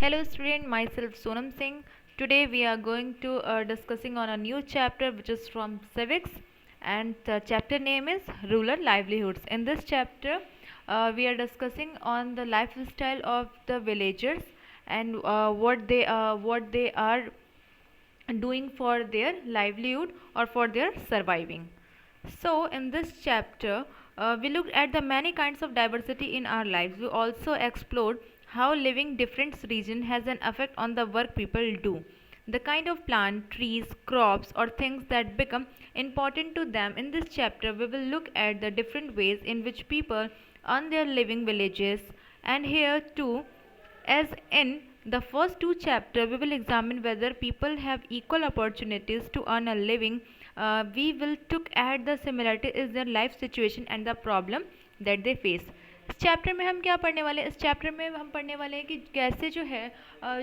Hello student, myself Sonam Singh. Today we are going to discussing on a new chapter which is from civics, and the chapter name is rural livelihoods. In this chapter we are discussing on the lifestyle of the villagers and what they are doing for their livelihood or for their surviving. So, in this chapter, we looked at the many kinds of diversity in our lives. We also explored how living different region has an effect on the work people do. The kind of plant, trees, crops, or things that become important to them. In this chapter, we will look at the different ways in which people earn their living villages, and here too, as in the first two chapters, we will examine whether people have equal opportunities to earn a living. We will look at the similarity is their life situation and the problem that they face. इस chapter में हम क्या पढ़ने वाले हैं? इस chapter में हम पढ़ने वाले हैं कि कैसे जो है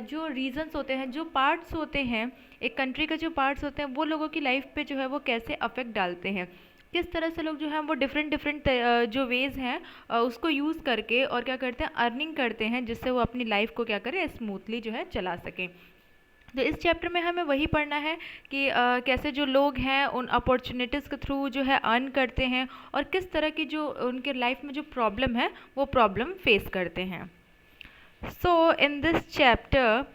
जो रीजंस होते हैं, जो पार्ट्स होते हैं एक कंट्री के, जो पार्ट्स होते हैं वो लोगों की लाइफ पे जो है वो कैसे अफेक्ट डालते हैं, किस तरह से लोग जो हैं वो डिफरेंट डिफरेंट जो वेज़ हैं उसको यूज़ करके और क्या करते हैं, अर्निंग करते हैं, जिससे वो अपनी लाइफ को क्या करें, स्मूथली जो है चला सकें। तो इस चैप्टर में हमें वही पढ़ना है कि कैसे जो लोग हैं उन अपॉर्चुनिटीज़ के थ्रू जो है अर्न करते हैं और किस तरह की जो उनके लाइफ में जो प्रॉब्लम है वो प्रॉब्लम फेस करते हैं। So in this chapter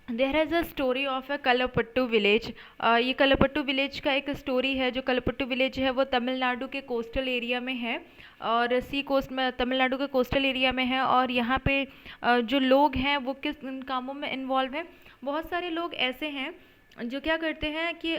there has a story of a Kalpattu village. ये कलपट्टू विलेज का एक स्टोरी है। जो कलपट्टू विलेज है वो तमिलनाडु के कोस्टल एरिया में है और सी कोस्ट में, तमिलनाडु के कोस्टल एरिया में है। और यहाँ पे जो लोग हैं वो किस कामों में इन्वॉल्व हैं, बहुत सारे लोग ऐसे हैं जो क्या करते हैं कि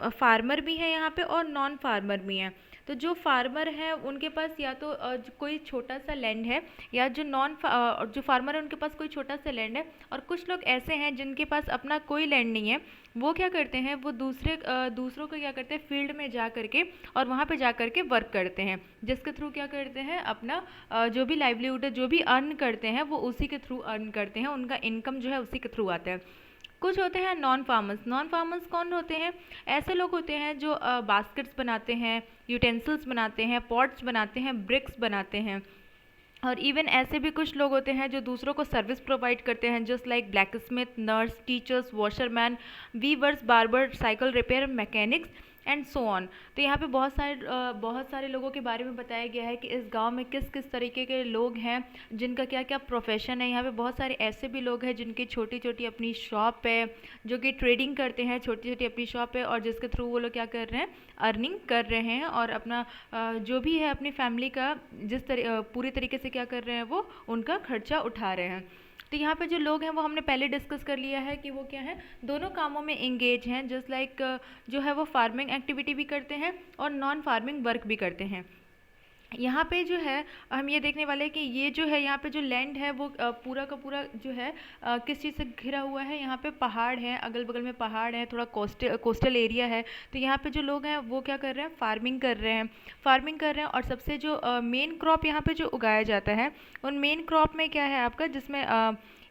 फार्मर भी हैं यहाँ पे और नॉन फार्मर भी हैं। तो जो फार्मर हैं उनके पास या तो कोई छोटा सा लैंड है, या जो जो फार्मर है उनके पास कोई छोटा सा लैंड है। और कुछ लोग ऐसे हैं जिनके पास अपना कोई लैंड नहीं है। वो क्या करते हैं, वो दूसरों को क्या करते हैं, फील्ड में जा करके और वहाँ पे जा करके वर्क करते हैं, जिसके थ्रू क्या करते हैं, अपना जो भी लाइवलीहुड है, जो भी अर्न करते हैं वो उसी के थ्रू अर्न करते हैं, उनका इनकम जो है उसी के थ्रू आता है। कुछ होते हैं नॉन फार्मर्स। नॉन फार्मर्स कौन होते हैं? ऐसे लोग होते हैं जो बास्केट्स बनाते हैं, यूटेंसिल्स बनाते हैं, पॉट्स बनाते हैं, ब्रिक्स बनाते हैं। और इवन ऐसे भी कुछ लोग होते हैं जो दूसरों को सर्विस प्रोवाइड करते हैं, just like blacksmith, nurse, teachers, washerman, weavers, barber, cycle repair mechanics and so on. तो यहाँ पे बहुत सारे लोगों के बारे में बताया गया है कि इस गांव में किस किस तरीके के लोग हैं, जिनका क्या क्या प्रोफेशन है। यहाँ पे बहुत सारे ऐसे भी लोग हैं जिनकी छोटी छोटी अपनी शॉप है, जो कि ट्रेडिंग करते हैं, छोटी छोटी अपनी शॉप है, और जिसके थ्रू वो लोग क्या कर रहे हैं, अर्निंग कर रहे हैं और अपना जो भी है अपनी फैमिली का पूरी तरीके से क्या कर रहे हैं, वो उनका खर्चा उठा रहे हैं। तो यहाँ पे जो लोग हैं वो हमने पहले डिस्कस कर लिया है कि वो क्या है, दोनों कामों में इंगेज हैं, जस्ट लाइक जो है वो फार्मिंग एक्टिविटी भी करते हैं और नॉन फार्मिंग वर्क भी करते हैं। यहाँ पे जो है हम ये देखने वाले हैं कि ये जो है यहाँ पे जो लैंड है वो पूरा का पूरा जो है किस चीज़ से घिरा हुआ है। यहाँ पे पहाड़ है, अगल बगल में पहाड़ है, थोड़ा कोस्टल एरिया है। तो यहाँ पे जो लोग हैं वो क्या कर रहे हैं, फार्मिंग कर रहे हैं, और सबसे जो मेन क्रॉप यहाँ पे जो उगाया जाता है, उन मेन क्रॉप में क्या है आपका, जिसमें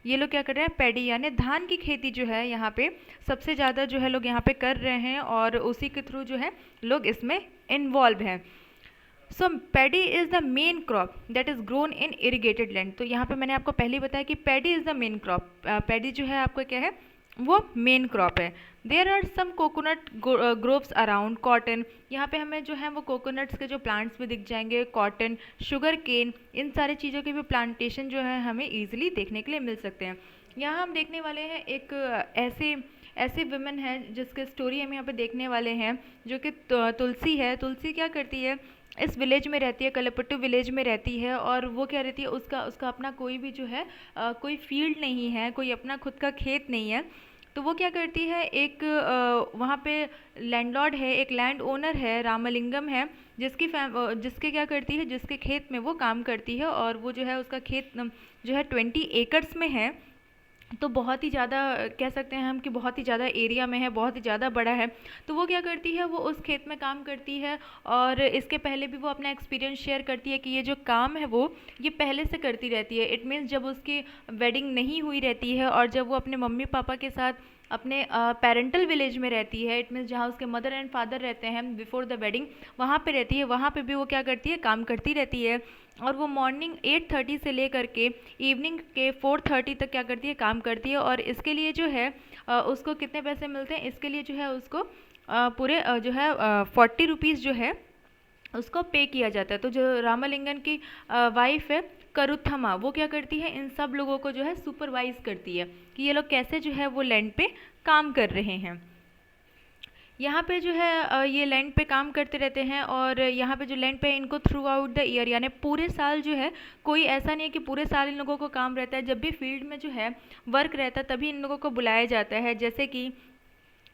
ये लोग क्या कर रहे हैं, पैडी यानी धान की खेती जो है यहाँ पे सबसे ज़्यादा जो है लोग यहाँ पे कर रहे हैं और उसी के थ्रू जो है लोग इसमें इन्वॉल्व हैं। So paddy is the main crop that is grown in irrigated land. तो यहाँ पे मैंने आपको पहले ही बताया कि paddy is the main crop. Paddy जो है आपका क्या है, वो मेन क्रॉप है। There are some coconut groves around cotton. यहाँ पे हमें जो है वो कोकोनट्स के जो प्लांट्स भी दिख जाएंगे, कॉटन, शुगर केन, इन सारी चीज़ों के भी प्लांटेशन जो है हमें ईजिली देखने के लिए मिल सकते हैं। यहाँ हम देखने वाले हैं एक ऐसे वुमेन है जिसके स्टोरी हम यहाँ पे देखने वाले हैं, जो कि तुलसी है। तुलसी क्या करती है, इस विलेज में रहती है, कलपट्टू विलेज में रहती है। और वो क्या रहती है, उसका अपना कोई भी जो है कोई फील्ड नहीं है, कोई अपना खुद का खेत नहीं है। तो वो क्या करती है, एक वहाँ पे लैंडलॉर्ड है, एक लैंड ओनर है, रामलिंगम है, जिसके क्या करती है, जिसके खेत में वो काम करती है। और वो जो है उसका खेत जो है 20 एकड़्स में है। तो बहुत ही ज़्यादा कह सकते हैं हम कि बहुत ही ज़्यादा एरिया में है, बहुत ही ज़्यादा बड़ा है। तो वो क्या करती है, वो उस खेत में काम करती है और इसके पहले भी वो अपना एक्सपीरियंस शेयर करती है कि ये जो काम है वो ये पहले से करती रहती है। इट मीन्स जब उसकी वेडिंग नहीं हुई रहती है और जब वो अपने मम्मी पापा के साथ अपने पेरेंटल विलेज में रहती है, इट मीन्स जहाँ उसके मदर एंड फादर रहते हैं बिफोर द वेडिंग, वहाँ पे रहती है, वहाँ पे भी वो क्या करती है, काम करती रहती है। और वो मॉर्निंग 8:30 से लेकर के इवनिंग के 4:30 तक क्या करती है, काम करती है। और इसके लिए जो है उसको कितने पैसे मिलते हैं, इसके लिए जो है उसको पूरे जो है 40 रुपीज़ जो है उसको पे किया जाता है। तो जो रामलिंगन की वाइफ है करुथमा, वो क्या करती है, इन सब लोगों को जो है सुपरवाइज करती है कि ये लोग कैसे जो है वो लैंड पे काम कर रहे हैं। यहाँ पे जो है ये लैंड पे काम करते रहते हैं। और यहाँ पे जो लैंड पे इनको थ्रू आउट द ईयर, यानी पूरे साल जो है, कोई ऐसा नहीं है कि पूरे साल इन लोगों को काम रहता है। जब भी फील्ड में जो है वर्क रहता है तभी इन लोगों को बुलाया जाता है। जैसे कि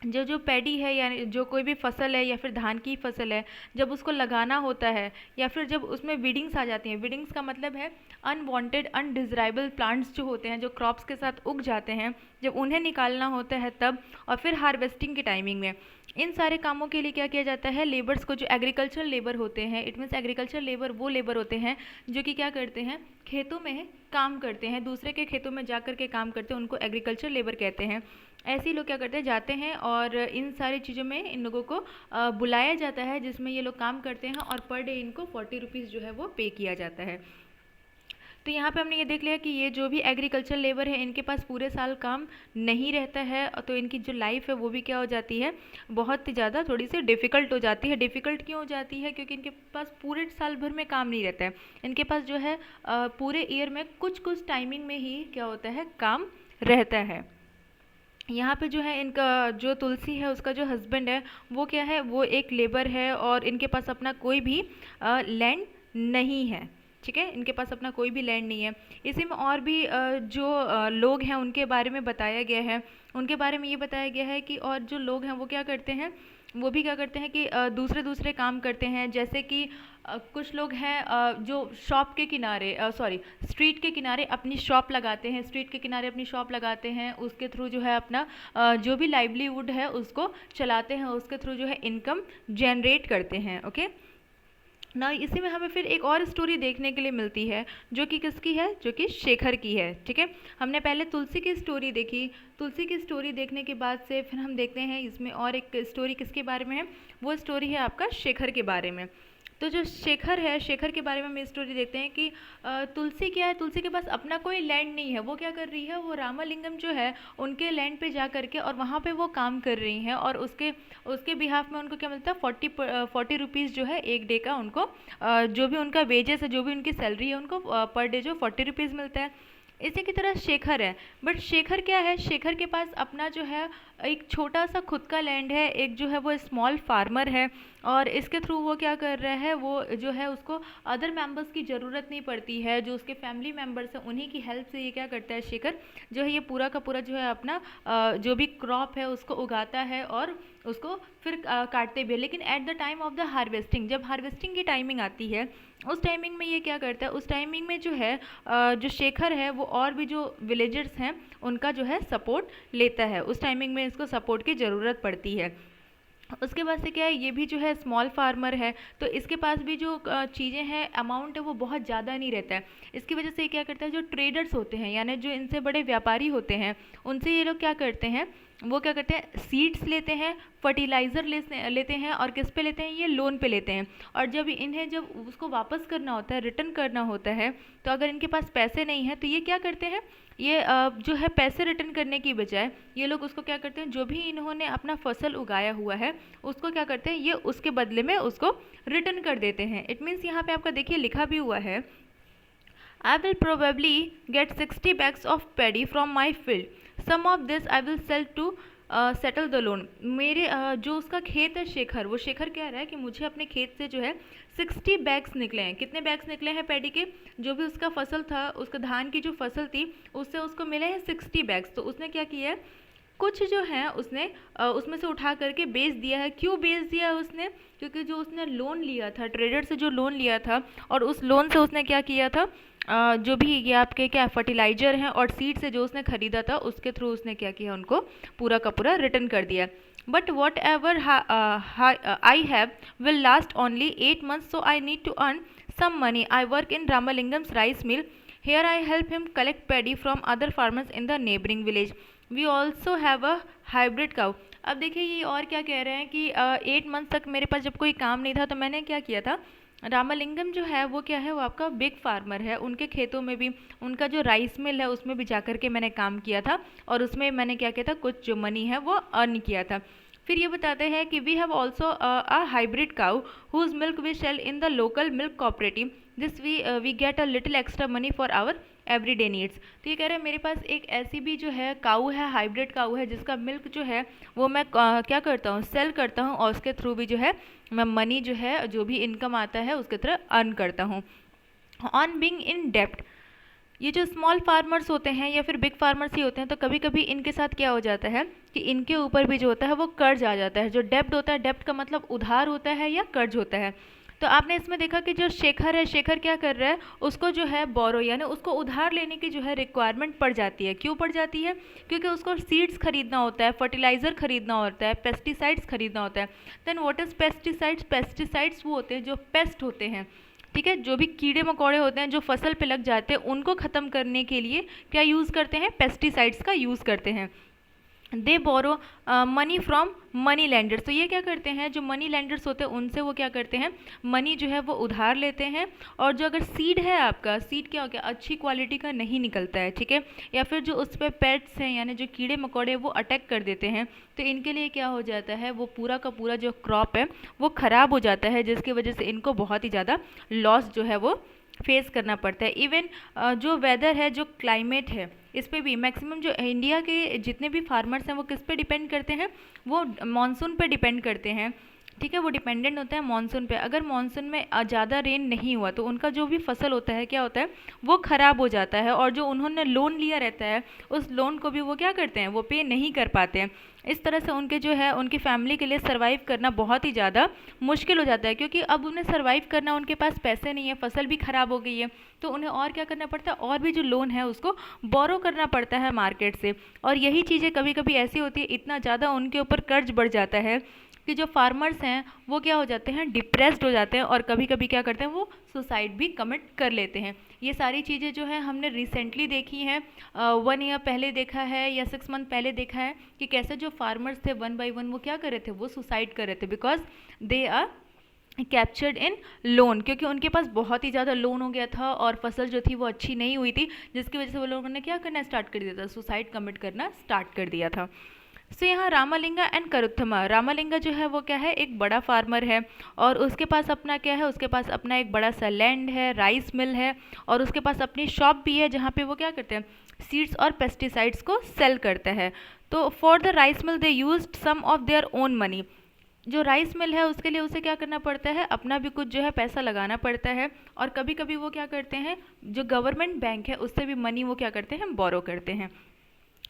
जो जो पैडी है, यानी जो कोई भी फसल है या फिर धान की फसल है, जब उसको लगाना होता है या फिर जब उसमें वीडिंग्स आ जाती हैं, वीडिंग्स का मतलब है अनवांटेड अनडिज़राइबल प्लांट्स जो होते हैं, जो क्रॉप्स के साथ उग जाते हैं, जब उन्हें निकालना होता है तब, और फिर हार्वेस्टिंग की टाइमिंग में, इन सारे कामों के लिए क्या किया जाता है, लेबर्स को, जो एग्रीकल्चरल लेबर होते हैं, इट मीन्स एग्रीकल्चर लेबर वो लेबर होते हैं जो कि क्या करते हैं, खेतों में काम करते हैं, दूसरे के खेतों में जा कर के काम करते हैं, उनको एग्रीकल्चर लेबर कहते हैं। ऐसे ही लोग क्या करते हैं, जाते हैं और इन सारी चीज़ों में इन लोगों को बुलाया जाता है, जिसमें ये लोग काम करते हैं और पर डे इनको 40 रुपीज़ जो है वो पे किया जाता है। तो यहाँ पे हमने ये देख लिया कि ये जो भी एग्रीकल्चर लेबर है इनके पास पूरे साल काम नहीं रहता है, तो इनकी जो लाइफ है वो भी क्या हो जाती है, बहुत ही ज़्यादा थोड़ी सी डिफ़िकल्ट हो जाती है। डिफ़िकल्ट क्यों हो जाती है, क्योंकि इनके पास पूरे साल भर में काम नहीं रहता है। इनके पास जो है पूरे ईयर में कुछ कुछ टाइमिंग में ही क्या होता है, काम रहता है। यहाँ पे जो है इनका जो तुलसी है उसका जो हस्बैंड है वो क्या है, वो एक लेबर है और इनके पास अपना कोई भी लैंड नहीं है। ठीक है, इनके पास अपना कोई भी लैंड नहीं है। इसी में और भी जो लोग हैं उनके बारे में बताया गया है। उनके बारे में ये बताया गया है कि और जो लोग हैं वो क्या करते हैं, वो भी क्या करते हैं कि दूसरे दूसरे काम करते हैं। जैसे कि कुछ लोग हैं जो शॉप के किनारे स्ट्रीट के किनारे अपनी शॉप लगाते हैं, स्ट्रीट के किनारे अपनी शॉप लगाते हैं, उसके थ्रू जो है अपना जो भी लाइवलीहुड है उसको चलाते हैं, उसके थ्रू जो है इनकम जनरेट करते हैं। ओके ना, इसी में हमें फिर एक और स्टोरी देखने के लिए मिलती है जो कि किसकी है, जो कि शेखर की है। ठीक है, हमने पहले तुलसी की स्टोरी देखी, तुलसी की स्टोरी देखने के बाद से फिर हम देखते हैं इसमें और एक स्टोरी किसके बारे में है, वो स्टोरी है आपका शेखर के बारे में। तो जो शेखर है, शेखर के बारे में हम स्टोरी देखते हैं कि तुलसी क्या है, तुलसी के पास अपना कोई लैंड नहीं है। वो क्या कर रही है, वो रामालिंगम जो है उनके लैंड पे जा करके और वहाँ पे वो काम कर रही हैं और उसके उसके बिहाफ में उनको क्या मिलता है, 40 रुपीज़ जो है एक डे का उनको जो भी उनका वेजेस है, जो भी उनकी सैलरी है उनको पर डे जो 40 रुपीज़ मिलता है। इसी की तरह शेखर है, बट शेखर क्या है, शेखर के पास अपना जो है एक छोटा सा खुद का लैंड है, एक जो है वो स्मॉल फार्मर है और इसके थ्रू वो क्या कर रहा है, वो जो है उसको अदर मेंबर्स की ज़रूरत नहीं पड़ती है, जो उसके फैमिली मेंबर्स हैं उन्हीं की हेल्प से ये क्या करता है, शेखर जो है ये पूरा का पूरा जो है अपना जो भी क्रॉप है उसको उगाता है और उसको फिर काटते भी है। लेकिन at the time of the harvesting, जब हार्वेस्टिंग की टाइमिंग आती है उस टाइमिंग में ये क्या करता है, उस टाइमिंग में जो है जो शेखर है वो और भी जो विलेजर्स हैं उनका जो है सपोर्ट लेता है। उस टाइमिंग में इसको सपोर्ट की ज़रूरत पड़ती है। उसके बाद से क्या है, ये भी जो है स्मॉल फार्मर है, तो इसके पास भी जो चीज़ें हैं, अमाउंट है वो बहुत ज़्यादा नहीं रहता है। इसकी वजह से ये क्या करता है, जो ट्रेडर्स होते हैं यानी जो इनसे बड़े व्यापारी होते हैं उनसे ये लोग क्या करते हैं, वो क्या करते हैं, सीड्स लेते हैं, फर्टिलाइज़र लेते हैं और किस पे लेते हैं, ये लोन पे लेते हैं। और जब इन्हें जब उसको वापस करना होता है, रिटर्न करना होता है, तो अगर इनके पास पैसे नहीं हैं तो ये क्या करते हैं, ये जो है पैसे रिटर्न करने की बजाय ये लोग उसको क्या करते हैं, जो भी इन्होंने अपना फसल उगाया हुआ है उसको क्या करते हैं, ये उसके बदले में उसको रिटर्न कर देते हैं। इट मीन्स यहाँ पे आपका देखिए लिखा भी हुआ है, I will probably get 60 bags of paddy from my field. Some of this I will sell to settle the loan. मेरे जो उसका खेत है शेखर, वो शेखर कह रहा है कि मुझे अपने खेत से जो है 60 बैग्स निकले हैं। कितने बैग्स निकले हैं पैडी के, जो भी उसका फसल था, उसका धान की जो फसल थी उससे उसको मिले हैं 60 बैग्स। तो उसने क्या किया है, कुछ जो है उसने उसमें से उठा करके बेच दिया है। क्यों बेच दिया है उसने, क्योंकि जो उसने लोन लिया था, ट्रेडर से जो लोन लिया था और उस लोन से उसने क्या किया था, जो भी ये आपके क्या फर्टिलाइज़र हैं और सीड से जो उसने ख़रीदा था उसके थ्रू उसने क्या किया, उनको पूरा का पूरा रिटर्न कर दिया। But whatever I have will last only 8 months, so I need to earn some money. I work in Ramalingam's rice mill. Here I help him collect paddy from other farmers in the neighboring village. We also have a hybrid cow. अब देखिए ये और क्या कह रहे हैं कि 8 months तक मेरे पास जब कोई काम नहीं था तो मैंने क्या किया था, रामालिंगम जो है वो क्या है, वो आपका बिग फार्मर है। उनके खेतों में भी, उनका जो राइस मिल है उसमें भी जाकर के मैंने काम किया था, और उसमें मैंने क्या किया था, कुछ जो मनी है वो अर्न किया था। फिर ये बताते हैं कि we have also a hybrid cow whose milk we sell in the local milk cooperative, this we get a little extra money for our everyday needs. तो ये कह रहे हैं मेरे पास एक ऐसी भी जो है काऊ है, हाइब्रिड काऊ है, जिसका मिल्क जो है वो मैं क्या करता हूँ, सेल करता हूँ, और उसके थ्रू भी जो है मैं मनी जो है, जो भी इनकम आता है उसके तरह अर्न करता हूँ। ऑन बीइंग इन डेप्ट, ये जो स्मॉल फार्मर्स होते हैं या फिर बिग फार्मर्स ही होते हैं, तो कभी कभी इनके साथ क्या हो जाता है कि इनके ऊपर भी जो होता है वो कर्ज आ जाता है। जो डेप्ट होता है, डेप्ट का मतलब उधार होता है या कर्ज होता है। तो आपने इसमें देखा कि जो शेखर है, शेखर क्या कर रहा है, उसको जो है बोरो यानी उसको उधार लेने की जो है रिक्वायरमेंट पड़ जाती है। क्यों पड़ जाती है? क्योंकि उसको सीड्स खरीदना होता है, फर्टिलाइज़र खरीदना होता है, पेस्टिसाइड्स खरीदना होता है। Then what is pesticides? Pesticides वो होते हैं जो पेस्ट होते हैं, ठीक है, जो भी कीड़े मकोड़े होते हैं जो फसल पे लग जाते हैं, उनको ख़त्म करने के लिए क्या यूज़ करते हैं? पेस्टिसाइड्स का यूज़ करते हैं। They borrow money from money lenders, तो ये क्या करते हैं, जो मनी लैंडर्स होते हैं उनसे वो क्या करते हैं, मनी जो है वो उधार लेते हैं। और जो अगर सीड है, आपका सीड क्या हो गया, अच्छी क्वालिटी का नहीं निकलता है, ठीक है, या फिर जो उस पर पेट्स हैं यानी जो कीड़े मकोड़े वो अटैक कर देते हैं, तो इनके लिए क्या हो जाता है, वो पूरा का पूरा जो क्रॉप है वो ख़राब हो जाता है, जिसकी वजह से इनको बहुत ही ज़्यादा लॉस जो है वो फेस करना पड़ता है। इवन जो वेदर है, जो क्लाइमेट है, इस पे भी मैक्सिमम जो इंडिया के जितने भी फार्मर्स हैं वो किस पे डिपेंड करते हैं, वो मानसून पे डिपेंड करते हैं, ठीक है, वो डिपेंडेंट होता है मानसून पे। अगर मानसून में ज़्यादा रेन नहीं हुआ तो उनका जो भी फसल होता है क्या होता है, वो ख़राब हो जाता है, और जो उन्होंने लोन लिया रहता है उस लोन को भी वो क्या करते हैं, वो पे नहीं कर पाते हैं। इस तरह से उनके जो है, उनकी फैमिली के लिए सर्वाइव करना बहुत ही ज़्यादा मुश्किल हो जाता है, क्योंकि अब उन्हें सर्वाइव करना, उनके पास पैसे नहीं है, फसल भी ख़राब हो गई है, तो उन्हें और क्या करना पड़ता है, और भी जो लोन है उसको बोरो करना पड़ता है मार्केट से। और यही चीज़ें कभी कभी ऐसी होती है, इतना ज़्यादा उनके ऊपर कर्ज बढ़ जाता है कि जो फार्मर्स हैं वो क्या हो जाते हैं, डिप्रेस्ड हो जाते हैं, और कभी कभी क्या करते हैं, वो सुसाइड भी कमिट कर लेते हैं। ये सारी चीज़ें जो है हमने रिसेंटली देखी हैं, 1 ईयर पहले देखा है या 6 मंथ पहले देखा है कि कैसे जो फार्मर्स थे वन बाय वन वो क्या कर रहे थे, वो सुसाइड कर रहे थे, because they are captured in loan, क्योंकि उनके पास बहुत ही ज़्यादा लोन हो गया था और फसल जो थी वो अच्छी नहीं हुई थी, जिसकी वजह से वो लोगों ने क्या करना स्टार्ट कर दिया था, सुसाइड कमिट करना स्टार्ट कर दिया था। सो यहाँ रामालिंगा एंड करुत्थमा, रामालिंगा जो है वो क्या है, एक बड़ा फार्मर है, और उसके पास अपना क्या है, उसके पास अपना एक बड़ा सा लैंड है, राइस मिल है, और उसके पास अपनी शॉप भी है जहाँ पे वो क्या करते हैं, सीड्स और पेस्टिसाइड्स को सेल करता है। तो for the rice mill they used some of their own money, जो राइस मिल है उसके लिए उसे क्या करना पड़ता है, अपना भी कुछ जो है पैसा लगाना पड़ता है, और कभी कभी वो क्या करते हैं, जो गवर्नमेंट बैंक है उससे भी मनी वो क्या करते हैं, बोरो करते हैं।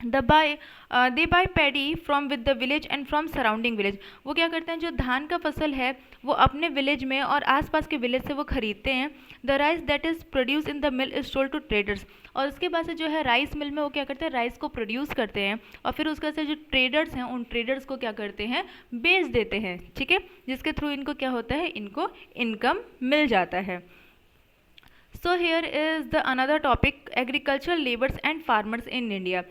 They buy paddy from with the village and from surrounding village, वो क्या करते हैं, जो धान का फसल है वो अपने विलेज में और आसपास के विलेज से वो खरीदते हैं। The rice that is produce in the mill is sold to traders, और उसके बाद से जो है राइस मिल में वो क्या करते हैं, राइस को प्रोड्यूस करते हैं, और फिर उसका से जो ट्रेडर्स हैं उन ट्रेडर्स को क्या करते हैं, बेच देते हैं, ठीक है, जिसके थ्रू इनको क्या होता है, इनको इनकम मिल जाता है। So here is the another topic, agriculture labours and farmers in India.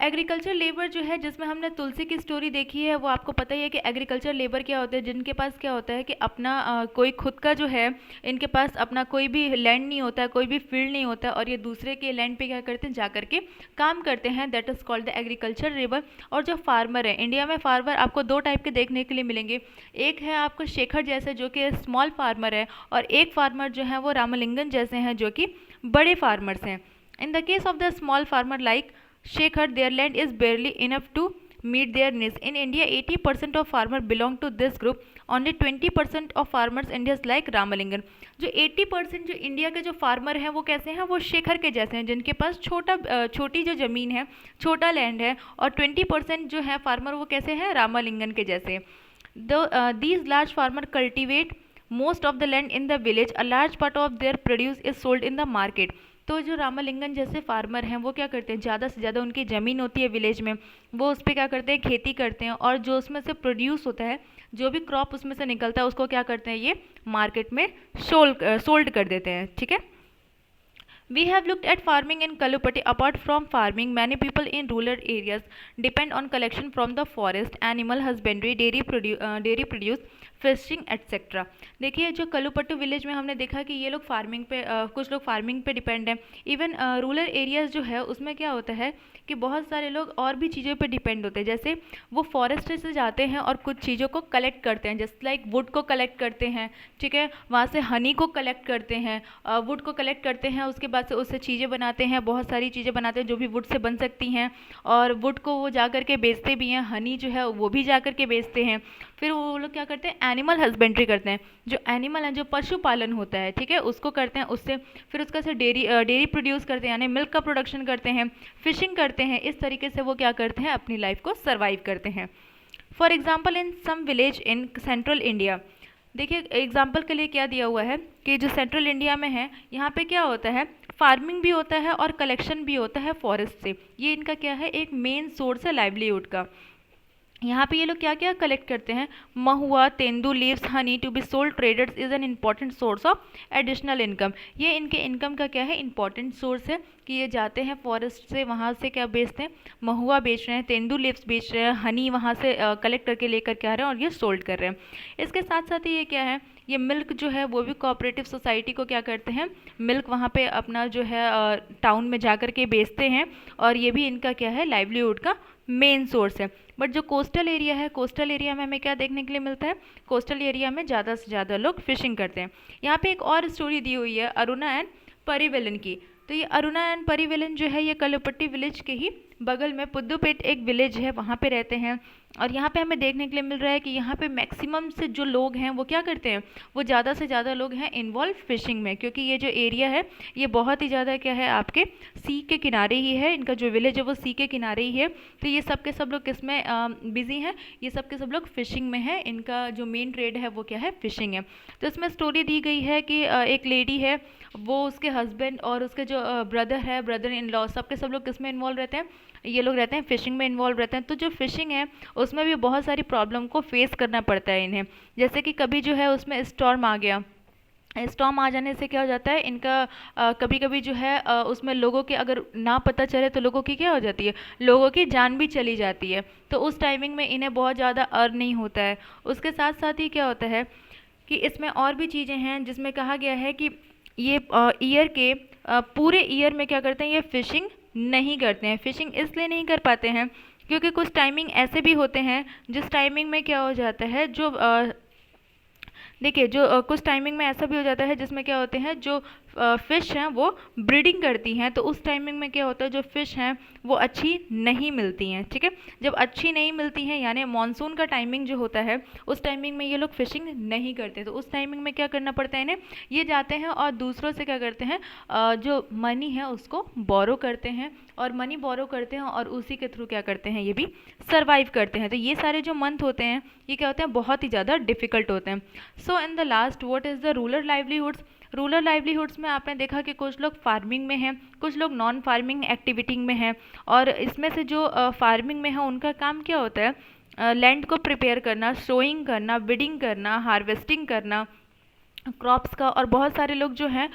Agriculture labour जो है, जिसमें हमने तुलसी की स्टोरी देखी है, वो आपको पता ही है कि एग्रीकल्चर लेबर क्या होते हैं, जिनके पास क्या होता है कि अपना कोई खुद का जो है, इनके पास अपना कोई भी लैंड नहीं होता है, कोई भी फील्ड नहीं होता है, और ये दूसरे के लैंड पे क्या करते हैं, जा करके काम करते हैं, that is called the agriculture labour. और जो फार्मर है, इंडिया में फार्मर आपको 2 टाइप के देखने के लिए मिलेंगे, एक है आपको शेखर जैसे जो कि स्मॉल फार्मर है, और एक फार्मर जो है वो रामलिंगन जैसे हैं जो कि बड़े फार्मर्स हैं। In the case of the small farmer like Shekhar, their land is barely enough to meet their needs. In India, 80% of farmers belong to this group. Only 20% of farmers in India is like Ramalingan. जो 80% जो India के जो farmer हैं वो कैसे हैं, वो शेखर के जैसे हैं, जिनके पास छोटी जो ज़मीन है, छोटा लैंड है, और 20% जो है फार्मर वो कैसे हैं, रामालिंगन के जैसे। These large farmers cultivate most of the land in the village. A large part of their produce is sold in the market. तो जो रामालिंगन जैसे फार्मर हैं वो क्या करते हैं, ज़्यादा से ज़्यादा उनकी ज़मीन होती है विलेज में, वो उस पर क्या करते हैं, खेती करते हैं, और जो उसमें से प्रोड्यूस होता है, जो भी क्रॉप उसमें से निकलता है, उसको क्या करते हैं, ये मार्केट में सोल्ड कर देते हैं, ठीक है। We have looked at farming in Kalupati. Apart from farming, many people in rural areas depend on collection from the forest, animal husbandry, dairy produce, fishing etcetera. देखिए जो कलुपट्टू विलेज में हमने देखा कि ये लोग फार्मिंग पे कुछ लोग फार्मिंग पे डिपेंड हैं। इवन रूरल एरियाज़ जो है उसमें क्या होता है कि बहुत सारे लोग और भी चीज़ों पे डिपेंड होते हैं। जैसे वो फॉरेस्ट से जाते हैं और कुछ चीज़ों को कलेक्ट करते हैं, जस्ट लाइक वुड को कलेक्ट करते हैं, ठीक है, वहाँ से हनी को कलेक्ट करते हैं, वुड को कलेक्ट करते हैं, उसके बाद से उससे चीज़ें बनाते हैं, बहुत सारी चीज़ें बनाते हैं जो भी वुड से बन सकती हैं, और वुड को वो जा कर के बेचते भी हैं, हनी जो है वो भी जा कर के बेचते हैं। फिर वो लोग क्या करते हैं, एनिमल हस्बेंड्री करते हैं, जो एनिमल है, जो पशुपालन होता है, ठीक है, उसको करते हैं, उससे फिर उसका से डेयरी प्रोड्यूस करते हैं, यानी मिल्क का प्रोडक्शन करते हैं, फिशिंग करते हैं। इस तरीके से वो क्या करते हैं, अपनी लाइफ को सर्वाइव करते हैं। For example in some village in central India, देखिए एग्जाम्पल के लिए क्या दिया हुआ है कि जो सेंट्रल इंडिया में है यहाँ पे क्या होता है, फार्मिंग भी होता है और कलेक्शन भी होता है फॉरेस्ट से। ये इनका क्या है, एक मेन सोर्स है लाइवलीहुड का। यहाँ पे ये लोग क्या क्या कलेक्ट करते हैं, mahua, tendu leaves, honey to be sold traders is an important source of additional income. ये इनके इनकम का क्या है, इंपॉर्टेंट सोर्स है कि ये जाते हैं फॉरेस्ट से, वहाँ से क्या बेचते हैं, महुआ बेच रहे हैं, तेंदू लीव्स बेच रहे हैं, हनी वहाँ से कलेक्ट करके लेकर के आ रहे हैं और ये सोल्ड कर रहे हैं। इसके साथ साथ ही ये क्या है, ये मिल्क जो है वो भी कोऑपरेटिव सोसाइटी को क्या करते हैं, मिल्क वहाँ पे अपना जो है टाउन में जा कर के बेचते हैं, और ये भी इनका क्या है, लाइवलीहुड का मेन सोर्स है। बट जो कोस्टल एरिया है, कोस्टल एरिया में हमें क्या देखने के लिए मिलता है, कोस्टल एरिया में ज़्यादा से ज़्यादा लोग फिशिंग करते हैं। यहाँ पे एक और स्टोरी दी हुई है अरुणा एंड परिवेलन की। तो ये अरुणा एंड परिवेलन जो है ये कलुपट्टी विलेज के ही बगल में पुद्दुपेट एक विलेज है, वहाँ पे रहते हैं। और यहाँ पे हमें देखने के लिए मिल रहा है कि यहाँ पे मैक्सिमम से जो लोग हैं वो क्या करते हैं, वो ज़्यादा से ज़्यादा लोग हैं इन्वॉल्व फिशिंग में, क्योंकि ये जो एरिया है ये बहुत ही ज़्यादा क्या है, आपके सी के किनारे ही है, इनका जो विलेज है वो सी के किनारे ही है। तो ये सब के सब लोग किस में बिजी हैं, ये सब के सब लोग फिशिंग में है, इनका जो मेन ट्रेड है वो क्या है, फिशिंग है। तो इसमें स्टोरी दी गई है कि एक लेडी है, वो उसके हस्बैंड और उसके जो ब्रदर है, ब्रदर इन लॉ, सब के सब लोग किस में इन्वॉल्व रहते हैं, ये लोग रहते हैं फिशिंग में इन्वॉल्व रहते हैं। तो जो फिशिंग है उसमें भी बहुत सारी प्रॉब्लम को फेस करना पड़ता है इन्हें। जैसे कि कभी जो है उसमें स्टॉर्म आ गया, स्टॉर्म आ जाने से क्या हो जाता है इनका, कभी कभी जो है उसमें लोगों के अगर ना पता चले तो लोगों की क्या हो जाती है, लोगों की जान भी चली जाती है। तो उस टाइमिंग में इन्हें बहुत ज़्यादा अर्न नहीं होता है। उसके साथ साथ ही क्या होता है कि इसमें और भी चीज़ें हैं जिसमें कहा गया है कि ये ईयर के पूरे ईयर में क्या करते हैं, ये फिशिंग नहीं करते हैं। फिशिंग इसलिए नहीं कर पाते हैं क्योंकि कुछ टाइमिंग ऐसे भी होते हैं जिस टाइमिंग में क्या हो जाता है, जो देखिए जो कुछ टाइमिंग में ऐसा भी हो जाता है जिसमें क्या होते हैं, जो फ़िश हैं वो ब्रीडिंग करती हैं। तो उस टाइमिंग में क्या होता है, जो फ़िश हैं वो अच्छी नहीं मिलती हैं, ठीक है। जब अच्छी नहीं मिलती हैं यानी मानसून का टाइमिंग जो होता है उस टाइमिंग में ये लोग फिशिंग नहीं करते। तो उस टाइमिंग में क्या करना पड़ता है इन्हें, ये जाते हैं और दूसरों से क्या करते हैं, जो मनी है उसको बोरो करते हैं, और मनी बोरो करते हैं और उसी के थ्रू क्या करते हैं, ये भी सर्वाइव करते हैं। तो ये सारे जो मंथ होते हैं ये क्या होते हैं, बहुत ही ज़्यादा डिफ़िकल्ट होते हैं। So in the last what is the rural livelihoods. Rural livelihoods में आपने देखा कि कुछ लोग फार्मिंग में हैं, कुछ लोग नॉन फार्मिंग एक्टिविटी में हैं। और इसमें से जो फार्मिंग में है उनका काम क्या होता है, लैंड को प्रिपेयर करना, सोइंग करना, बिडिंग करना, हार्वेस्टिंग करना क्रॉप्स का। और बहुत सारे लोग जो हैं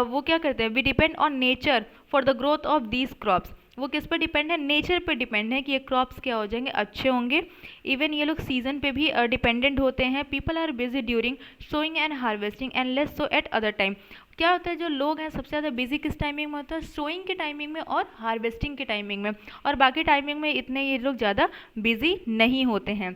वो क्या करते हैं, we depend on nature for the growth of these crops. वो किस पर डिपेंड है, नेचर पे डिपेंड है कि ये क्रॉप्स क्या हो जाएंगे, अच्छे होंगे। इवन ये लोग सीजन पे भी डिपेंडेंट होते हैं। People are busy during sowing and harvesting and less so at other time. क्या होता है, जो लोग हैं सबसे ज़्यादा बिजी किस टाइमिंग में होता है, सोइंग के टाइमिंग में और हार्वेस्टिंग के टाइमिंग में, और बाकी टाइमिंग में इतने ये लोग ज़्यादा बिजी नहीं होते हैं।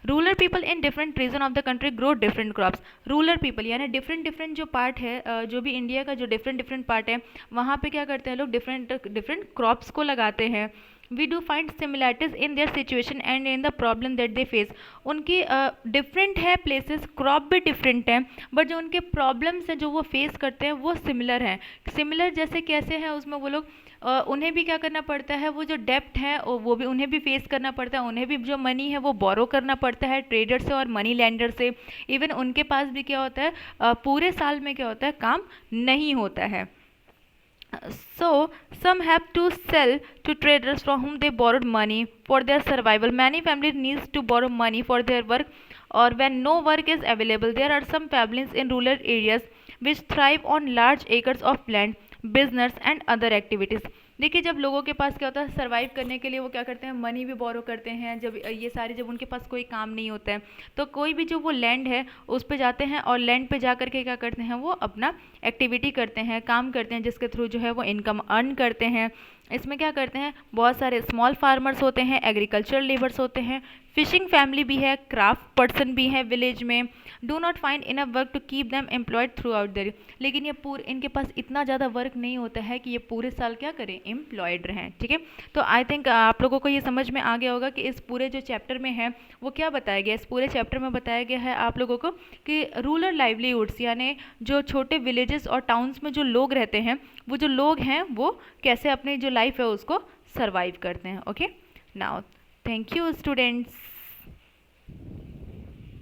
Rural people in different region of the country grow different crops. Rural people यानी डिफरेंट डिफरेंट जो पार्ट है, जो भी इंडिया का जो डिफरेंट डिफरेंट पार्ट है वहाँ पे क्या करते हैं लोग, डिफरेंट डिफरेंट क्रॉप्स को लगाते हैं। We do find similarities in their situation and in the problem that they face. उनकी डिफरेंट है प्लेसेस, क्रॉप भी डिफरेंट है, बट जो उनके प्रॉब्लम्स हैं जो वो फेस करते हैं वो सिमिलर हैं। सिमिलर जैसे कैसे हैं, उसमें वो लोग उन्हें भी क्या करना पड़ता है, वो जो डेप्ट है वो भी उन्हें भी फेस करना पड़ता है, उन्हें भी जो मनी है वो बोरो करना पड़ता है ट्रेडर से और मनी लैंडर से। इवन उनके पास भी क्या होता है, पूरे साल में क्या होता है, काम नहीं होता है। So some have to sell to traders from whom they borrowed money for their survival. Many families needs to borrow money for their work, or when no work is available. There are some families in rural areas which thrive on large acres of land. Business and other activities. देखिए जब लोगों के पास क्या होता है, survive करने के लिए वो क्या करते हैं, मनी भी बोरो करते हैं। जब ये सारे, जब उनके पास कोई काम नहीं होता है तो कोई भी जो वो लैंड है उस पे जाते हैं और लैंड पे जा करके क्या करते हैं, वो अपना एक्टिविटी करते हैं, काम करते हैं, जिसके थ्रू जो है वो इनकम अर्न करते हैं। इसमें क्या करते हैं, बहुत सारे स्मॉल फार्मर्स होते हैं, एग्रीकल्चरल लेबर्स होते हैं, फिशिंग फैमिली भी है, क्राफ्ट पर्सन भी है विलेज में। Do not find enough work to keep them employed throughout there, लेकिन ये पूरे, इनके पास इतना ज़्यादा वर्क नहीं होता है कि ये पूरे साल क्या करें, एम्प्लॉयड रहें। ठीक है, तो आई थिंक आप लोगों को ये समझ में आ गया होगा कि इस पूरे जो चैप्टर में है वो क्या बताया गया। इस पूरे चैप्टर में बताया गया है आप लोगों को कि रूरल लाइवलीहुड्स, यानी जो छोटे विलेजेस और टाउन्स में जो लोग रहते हैं, वो जो लोग हैं वो कैसे अपनी जो लाइफ है उसको सर्वाइव करते हैं। Okay, now thank you students.